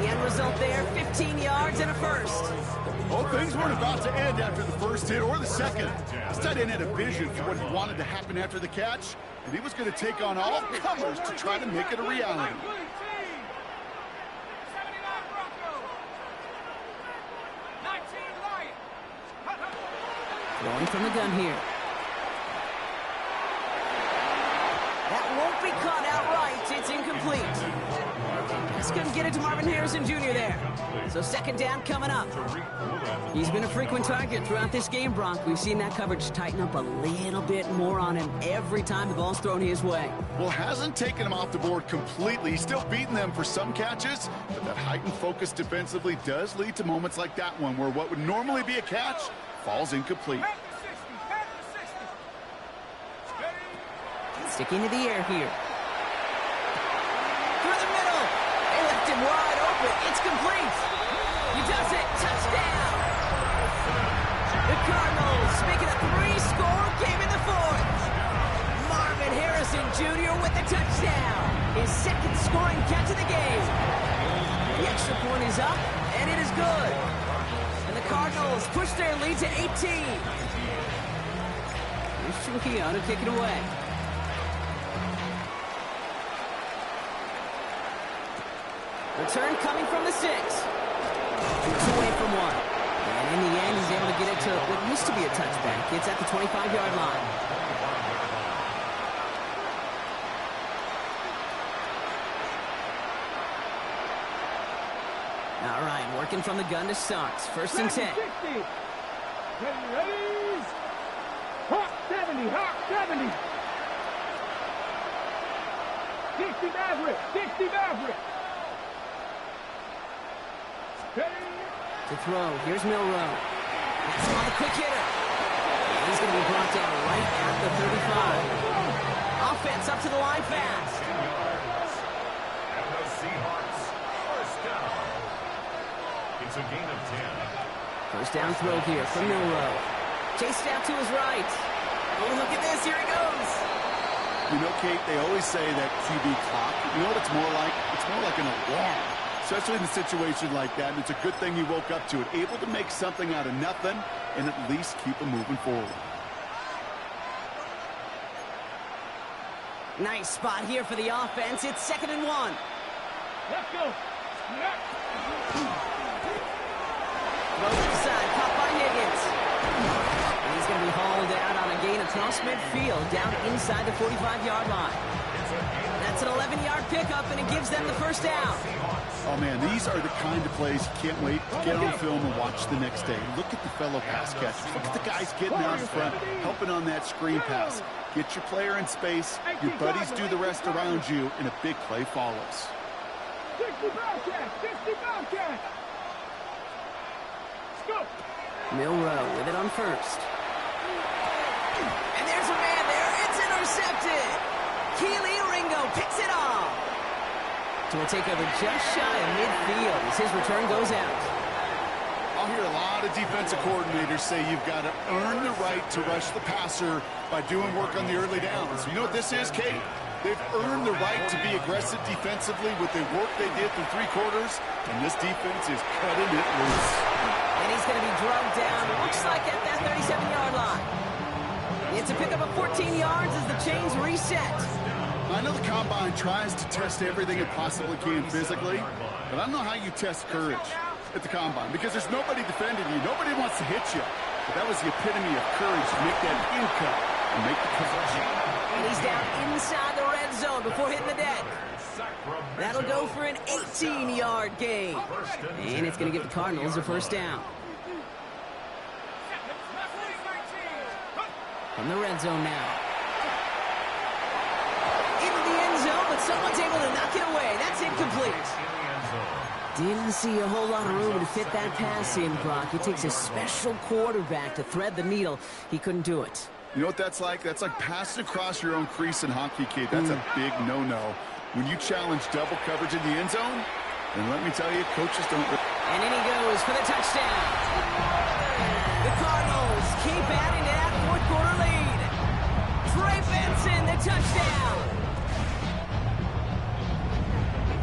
The end result there, 15 yards and a first. Well, things weren't about to end after the first hit or the second. This tight end had a vision for what he wanted to happen after the catch, and he was going to take on all comers to try to make it a reality. Throwing from the gun here. That won't be caught outright. It's incomplete. Just couldn't get it to Marvin Harrison Jr. there. So second down coming up. He's been a frequent target throughout this game, Brock. We've seen that coverage tighten up a little bit more on him every time the ball's thrown his way. Well, hasn't taken him off the board completely. He's still beating them for some catches, but that heightened focus defensively does lead to moments like that one where what would normally be a catch falls incomplete. Sticking to the air here. Through the middle. They left him wide open. It's complete. He does it. Touchdown. The Cardinals make it a 3-score game in the fourth. Marvin Harrison Jr. with the touchdown. His second scoring catch of the game. The extra point is up, and it is good. And the Cardinals push their lead to 18. Here's Trujillo to kick it away. Return coming from the 6. It's away from one. And in the end, he's able to get it to what used to be a touchback. It's at the 25-yard line. All right, working from the gun to start. First and 10. 60. Ready, Hawk 70, Hawk 70. 60 Maverick, 60 Maverick. To throw, here's Milrow. That's on the quick hitter. And he's going to be brought down right at the 35. Offense up to the line fast. And the Seahawks, first down. It's a gain of 10. First down throw here from Milrow. Chased out to his right. Oh, look at this. Here he goes. You know, Kate, they always say that QB clock, you know what it's more like? It's more like an alarm. Especially in a situation like that, and it's a good thing you woke up to it. Able to make something out of nothing and at least keep them moving forward. Nice spot here for the offense. It's 2nd and 1. Let's go. Throw left side, caught by Higgins. And he's going to be hauled out on a gain across midfield, down inside the 45-yard line. That's an 11-yard pickup, and it gives them the first down. Oh, man, these are the kind of plays you can't wait to get on film and watch the next day. Look at the fellow pass catchers. Look at the guys getting out in front, helping on that screen pass. Get your player in space, your buddies do the rest around you, and a big play follows. 60 Bobcat, 60 Bobcat. Let's go. Milrow with it on first. And there's a man there. It's intercepted. Keely Ringo picks it off. So we'll take over just shy of midfield as his return goes out. I'll hear a lot of defensive coordinators say you've got to earn the right to rush the passer by doing work on the early downs. You know what this is, Kate? They've earned the right to be aggressive defensively with the work they did through 3 quarters, and this defense is cutting it loose. And he's going to be drugged down, looks like at that 37-yard line. It's a pickup of 14 yards as the chains reset. I know the Combine tries to test everything it possibly can physically, but I don't know how you test courage at the Combine because there's nobody defending you. Nobody wants to hit you. But that was the epitome of courage to make that in cut and make the coverage. And he's down inside the red zone before hitting the deck. That'll go for an 18-yard gain. And it's going to give the Cardinals a first down. From the red zone now. Into the end zone, but someone's able to knock it away. That's incomplete. Didn't see a whole lot of room to fit that pass in, Brock. It takes a special quarterback to thread the needle. He couldn't do it. You know what that's like? That's like passing across your own crease in hockey, Kate. That's a big no-no. When you challenge double coverage in the end zone, then let me tell you, coaches don't... And in he goes for the touchdown. The Cardinals keep adding to that fourth-quarter lead. Trey Benson, the touchdown.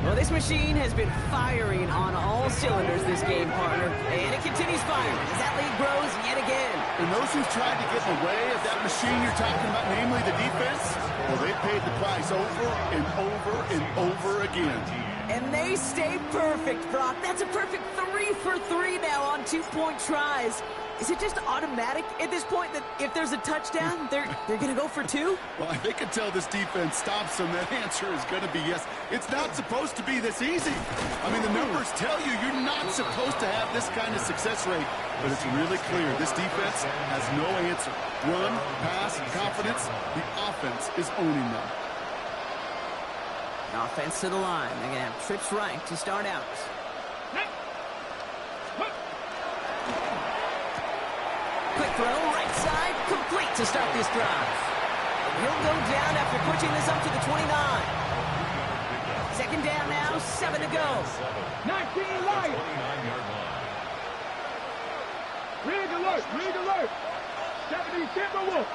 Well, this machine has been firing on all cylinders this game, partner. And it continues firing as that lead grows yet again. And those who've tried to get in the way of that machine you're talking about, namely the defense, well, they paid the price over and over and over again. And they stay perfect, Brock. That's a perfect 3 for 3 now on 2-point tries. Is it just automatic at this point that if there's a touchdown, they're going to go for two? Well, they can tell this defense stops them. That answer is going to be yes. It's not supposed to be this easy. I mean, the numbers tell you you're not supposed to have this kind of success rate. But it's really clear this defense has no answer. Run, pass, confidence. The offense is owning them. Offense to the line. They're going to have trips right to start out. Quick throw, right side, complete to start this drive. And he'll go down after pushing this up to the 29. Second down now, 7 to go. 19 Lions. Rig alert, rig alert. 70 Timberwolves.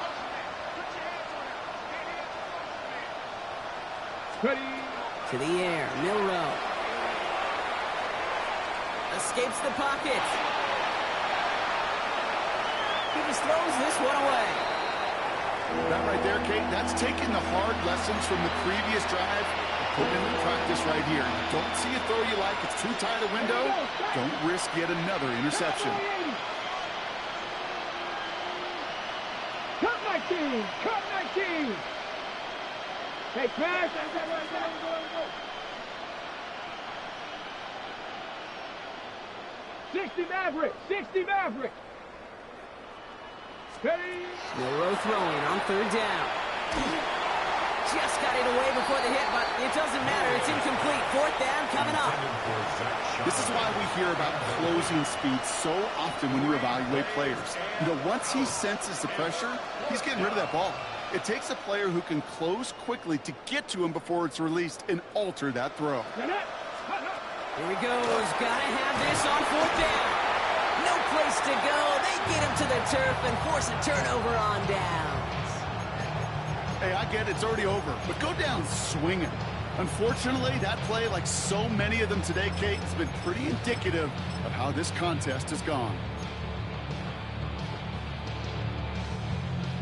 Ready. To the air, Milrow. Escapes the pocket. He just throws this one away. That right there, Kate, that's taking the hard lessons from the previous drive and putting it into practice right here. You don't see a throw you like, it's too tight a window. Don't risk yet another interception. Cut 19, cut 19. Hey, pass. 60 Maverick, 60 Maverick. Ready. Milrow throwing on third down. Just got it away before the hit, but it doesn't matter. It's incomplete. Fourth down coming up. This is why we hear about closing speed so often when you evaluate players. You know, once he senses the pressure, he's getting rid of that ball. It takes a player who can close quickly to get to him before it's released and alter that throw. Here he goes. Gotta have this on fourth down. No place to go. They get him to the turf and force a turnover on downs. Hey, I get it. It's already over. But go down swinging. Unfortunately, that play, like so many of them today, Kate, has been pretty indicative of how this contest has gone.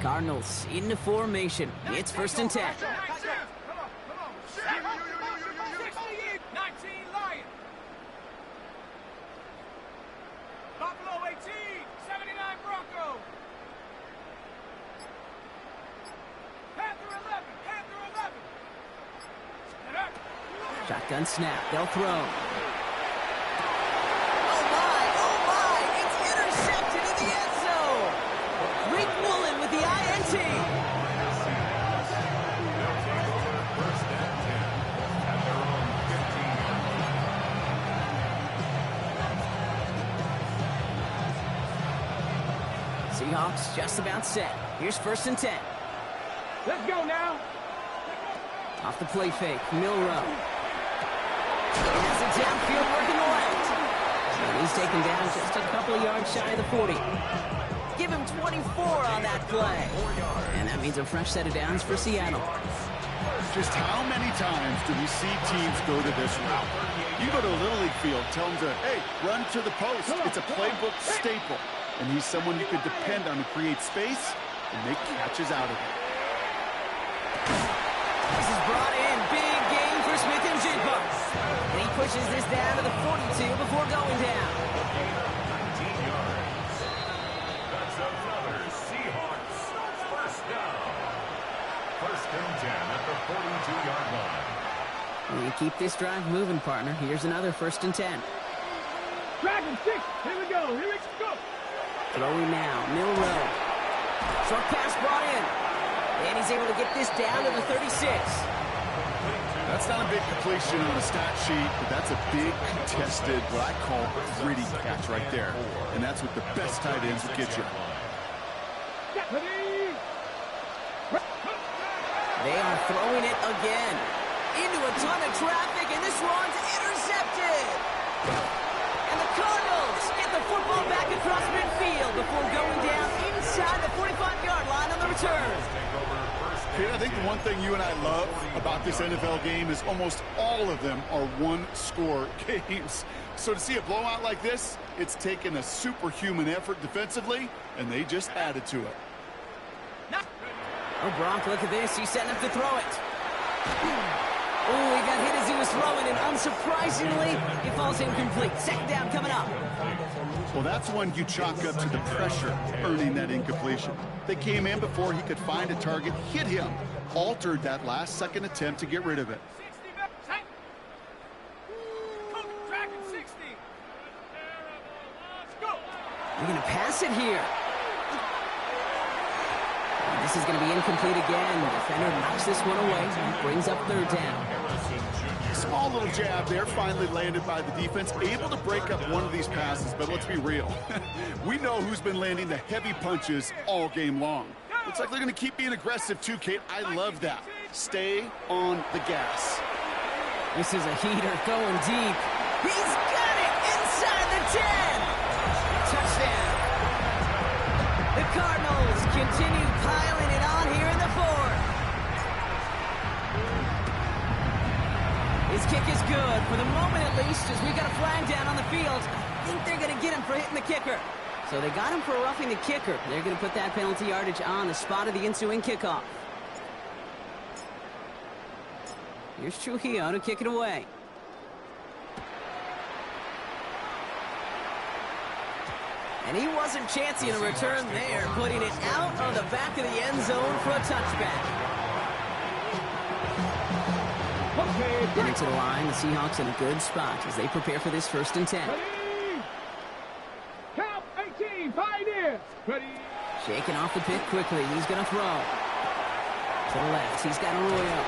Cardinals into formation. It's first and 10. 19 Lions. Buffalo 18, 79 Bronco. Panther 11, Panther 11. Shotgun snap. They'll throw. Oh my, it's intercepted in the end zone. Rick Woolen with the INT. Seahawks just about set. Here's first and 10. Let's go now. Off the play fake, Milrow. He has it downfield working the left. And he's taken down just a couple of yards shy of the 40. Give him 24 on that play. And that means a fresh set of downs for Seattle. Just how many times do we see teams go to this route? You go to a Little League field, tell them to, hey, run to the post. It's a playbook staple. And he's someone you can depend on to create space and make catches out of it. This is brought in. Big game for Smith and Jigba. And he pushes this down to the 42 before going down. 19 yards. That's another Seahawks first down. First and 10 at the 42-yard line. We keep this drive moving, partner. Here's another first and 10. Dragon 6. Here we go. Here we go. Throwing now. Milrow. Short pass brought in. And he's able to get this down to the 36. That's not a big completion on the stat sheet, but that's a big contested, what I call gritty catch right there. And that's what the best tight ends will get you. They are throwing it again. Into a ton of traffic, and this one's intercepted. And the Cardinals get the football back across midfield before going down inside the 45-yard line on the return. Kate, I think the one thing you and I love about this NFL game is almost all of them are one-score games. So to see a blowout like this, it's taken a superhuman effort defensively, and they just added to it. Oh, Gronk, look at this. He's setting up to throw it. Oh, he got hit as he was throwing, and unsurprisingly, he falls incomplete. Second down coming up. Well, that's one you chalk up to the pressure earning that incompletion. They came in before he could find a target, hit him, altered that last-second attempt to get rid of it. They're going to pass it here. This is going to be incomplete again. The defender knocks this one away and brings up third down. Small little jab there, finally landed by the defense, able to break up one of these passes, but let's be real. We know who's been landing the heavy punches all game long. Looks like they're going to keep being aggressive too, Kate. I love that. Stay on the gas. This is a heater going deep. He's got it inside the 10. Touchdown. The Cardinals continue piling it on here in the fourth. His kick is good, for the moment at least, as we got a flag down on the field. I think they're going to get him for hitting the kicker. So they got him for roughing the kicker. They're going to put that penalty yardage on the spot of the ensuing kickoff. Here's Trujillo to kick it away. And he wasn't chancing a return there, putting it out of the back of the end zone for a touchback. Getting to the line, the Seahawks in a good spot as they prepare for this 1st and 10. Count 18, Pioneer. Ready. Shaking off the pick quickly. He's going to throw. To the left, he's got Arroyo.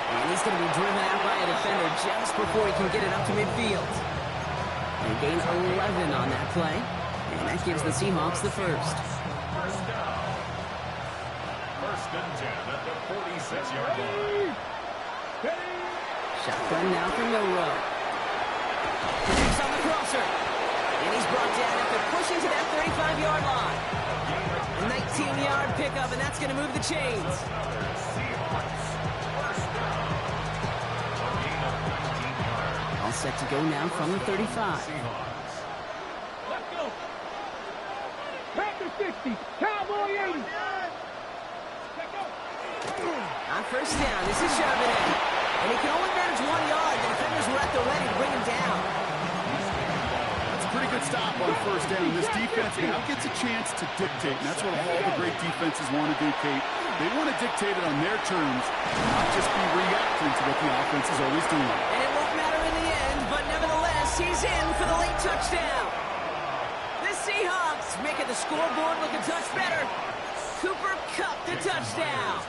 And he's going to be driven out by a defender just before he can get it up to midfield. They gain 11 on that play. And that gives the Seahawks the first. First down. 1st and 10 at the 46-yard line. Shotgun now from Milrow. He's on the crosser. And he's brought down after pushing to that 35-yard line. A 19-yard pickup, and that's going to move the chains. All set to go now from the 35. Let's go. Panther 60, Cowboy 80. On 1st down, this is Charbonnet. And he can only manage 1 yard. The defenders were at the ready to bring him down. That's a pretty good stop on 1st down. This defense now gets a chance to dictate, and that's what all the great defenses want to do, Kate. They want to dictate it on their terms, not just be reacting to what the offense is always doing. And it won't matter in the end, but nevertheless, he's in for the late touchdown. The Seahawks making the scoreboard look a touch better. Cooper Kupp the touchdown.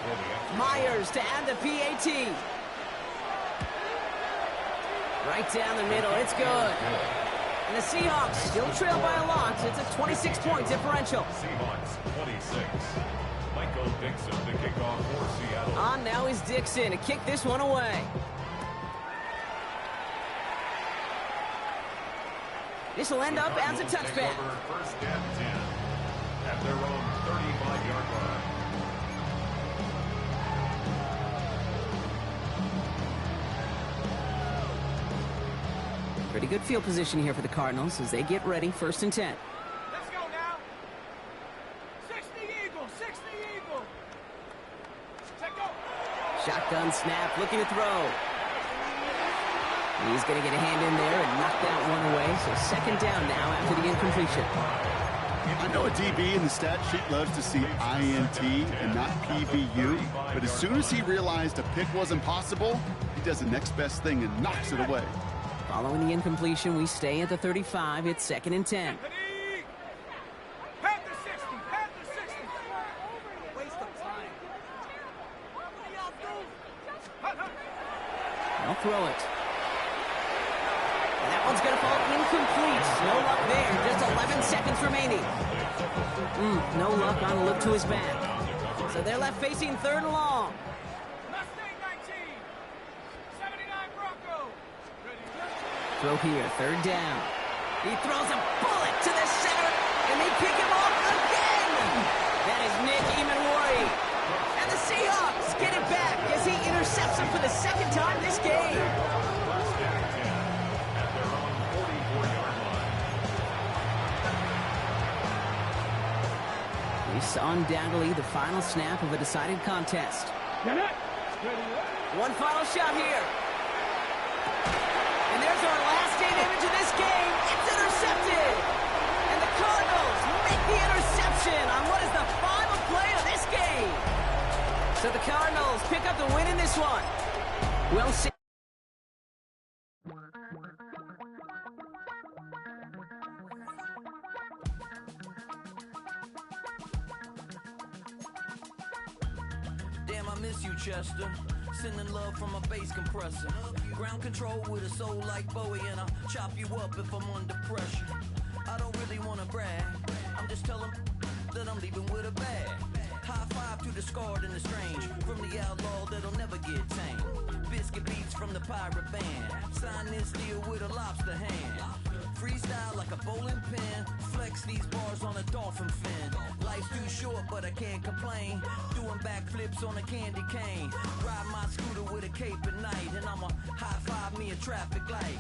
Myers to add the PAT. Right down the middle, it's good. And the Seahawks still trail by a lot. It's a 26-point differential. Seahawks 26. Michael Dixon to kick off for Seattle. On now is Dixon to kick this one away. This will end up as a touchback. 1st and 10 at their own 35-yard line. Pretty good field position here for the Cardinals as they get ready, 1st and 10. Let's go now. 60 Eagle, 60 Eagle. Take go. Shotgun snap, looking to throw. He's going to get a hand in there and knock that one away. So 2nd down now after the incompletion. I know a DB in the stat sheet loves to see INT and not PBU, but as soon as he realized a pick wasn't possible, he does the next best thing and knocks it away. Following the incompletion, we stay at the 35. It's 2nd and 10. Panther 60, Panther 60. Waste of time. They'll throw it. And that one's going to fall incomplete. No luck there. Just 11 seconds remaining. No luck on a look to his back. So they're left facing 3rd and long. Mustang 19. 79 Bronco. Throw here, 3rd down. He throws a bullet to the center, and they pick him off again. That is Nick Emanwari. And the Seahawks get it back as he intercepts him for the 2nd time this game. We saw undoubtedly the final snap of a decided contest. Get it. One final shot here. And there's our last-seen image of this game. It's intercepted. And the Cardinals make the interception on what is the final play of this game. So the Cardinals pick up the win in this one. We'll see. Damn, I miss you, Chester. Sending love from a bass compressor. Ground control with a soul like Bowie, and I'll chop you up if I'm under pressure. I don't really want to brag. I'm just telling that I'm leaving with a bag. High five to the scarred and the strange. From the outlaw that'll never get tamed. Biscuit beats from the pirate band. Sign this deal with a lobster hand. Freestyle like a bowling pin. Flex these bars on a dolphin fin. Life's too short, but I can't complain. Doing backflips on a candy cane. Ride my scooter with a cape at night. And I'ma high five me a traffic light.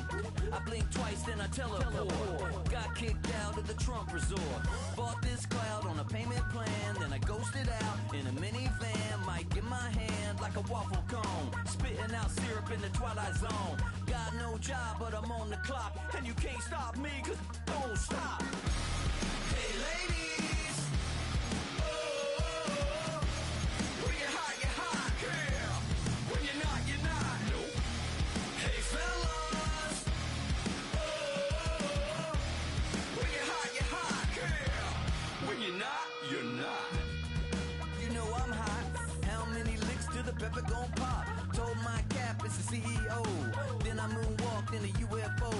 I blink twice, then I teleport. Got kicked out of the Trump resort. Bought this cloud on a payment plan. Then I ghosted out in a minivan. Mic in my hand like a waffle cone. Spitting out syrup in the twilight zone. Got no job, but I'm on the clock. And you can't stop me, cause don't stop. Hey ladies, oh, when you're hot, girl. When you're not, nope. Hey fellas, oh, when you're hot, girl. When you're not, you're not. You know I'm hot. How many licks till the pepper gon' pop? Told my cap it's the CEO. Then I moonwalked in a UFO.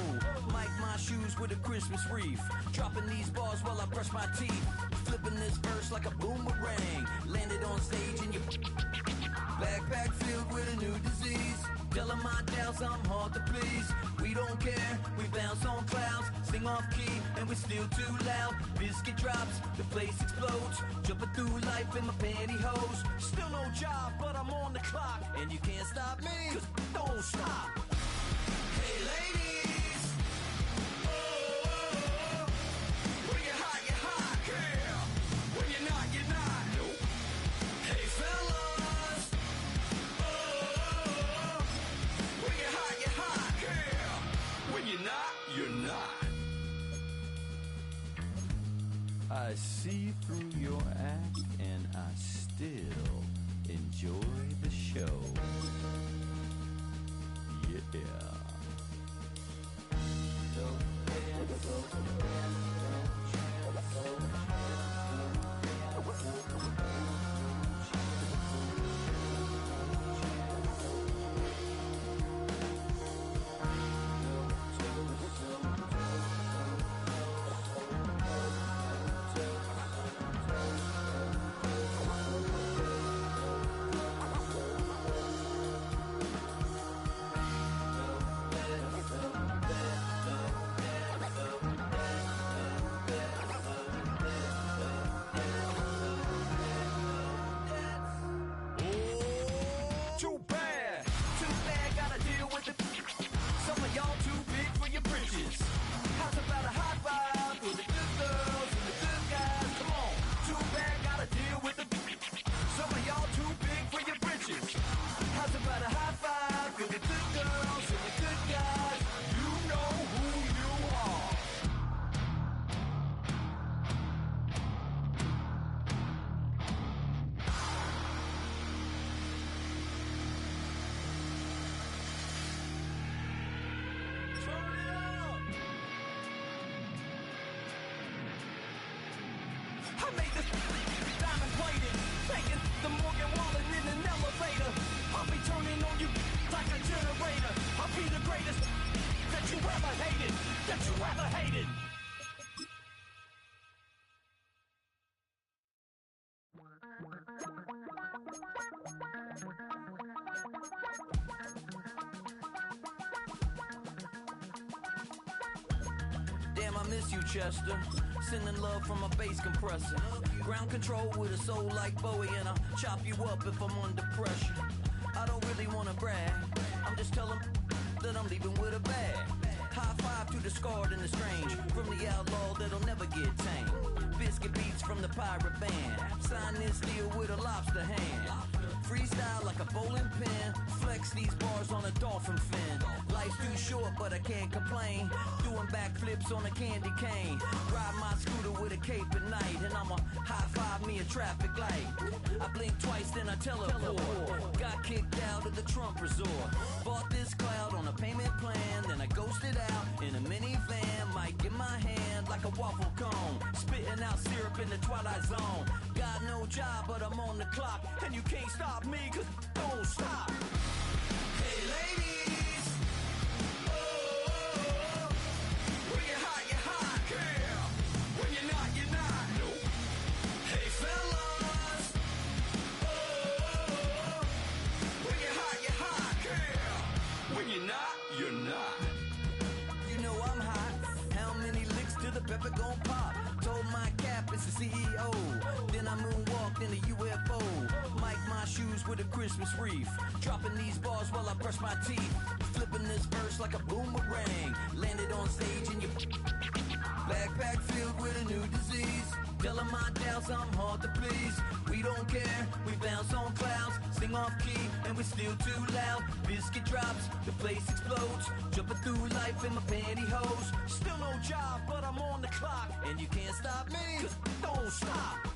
Mic my shoes with a Christmas wreath. Dropping these bars while I brush my teeth. Flipping this verse like a boomerang. Landed on stage in your backpack filled with a new disease. Telling my doubts I'm hard to please. We don't care, we bounce on clouds. Sing off key and we're still too loud. Biscuit drops, the place explodes. Jumping through life in my pantyhose. Still no job, but I'm on the clock. And you can't stop me, cause don't stop. Hey ladies, oh, when you're hot, girl. When you're not, nope. Hey fellas, oh, when you're hot, girl. When you're not, you're not. I see through your act and I still enjoy the show. Yeah. Too bad, gotta deal with it. Some of y'all too big for your britches. How's about a high five for the good girls and the good guys? Come on, too bad, gotta deal with it. Some of y'all too big for your britches. How's about a high five for the good girls and the good guys? You know who you are. I made this diamond plated, taking the Morgan Wallen in an elevator. I'll be turning on you like a generator. I'll be the greatest that you ever hated. Damn, I miss you, Chester. Sending love from a bass compressor. Ground control with a soul like Bowie, and I'll chop you up if I'm under pressure. I don't really want to brag. I'm just telling that I'm leaving with a bag. High five to the scarred and the strange. From the outlaw that'll never get tamed. Biscuit beats from the pirate band. Sign this deal with a lobster hand. Freestyle like a bowling pin. Flex these bars on a dolphin fin. Life's too short, but I can't complain. Doing backflips on a candy cane. Ride my scooter with a cape at night. And I'ma high five me a traffic light. I blink twice, then I teleport. Got kicked out of the Trump resort. Bought this cloud on a payment plan. Then I ghosted out in a minivan. Mic in my hand like a waffle cone. Spitting out syrup in the twilight zone. Got no job, but I'm on the clock. And you can't stop me, cause don't stop. Hey ladies, oh, when you're hot, girl. When you're not, you're not. Nope. Hey fellas, oh, when you're hot, girl. When you're not, you're not. You know I'm hot. How many licks till the pepper gon' pop? Told my cap it's the CEO. Then I moonwalked in a UFO. Mic my shoes with a Christmas wreath. Dropping these bars while I brush my teeth. Flipping this verse like a boomerang. Landed on stage in your backpack filled with a new disease. Telling my doubts I'm hard to please. We don't care, we bounce on clouds. Sing off key and we're still too loud. Biscuit drops, the place explodes. Jumping through life in my pantyhose. Still no job, but I'm on the clock. And you can't stop me, cause don't stop.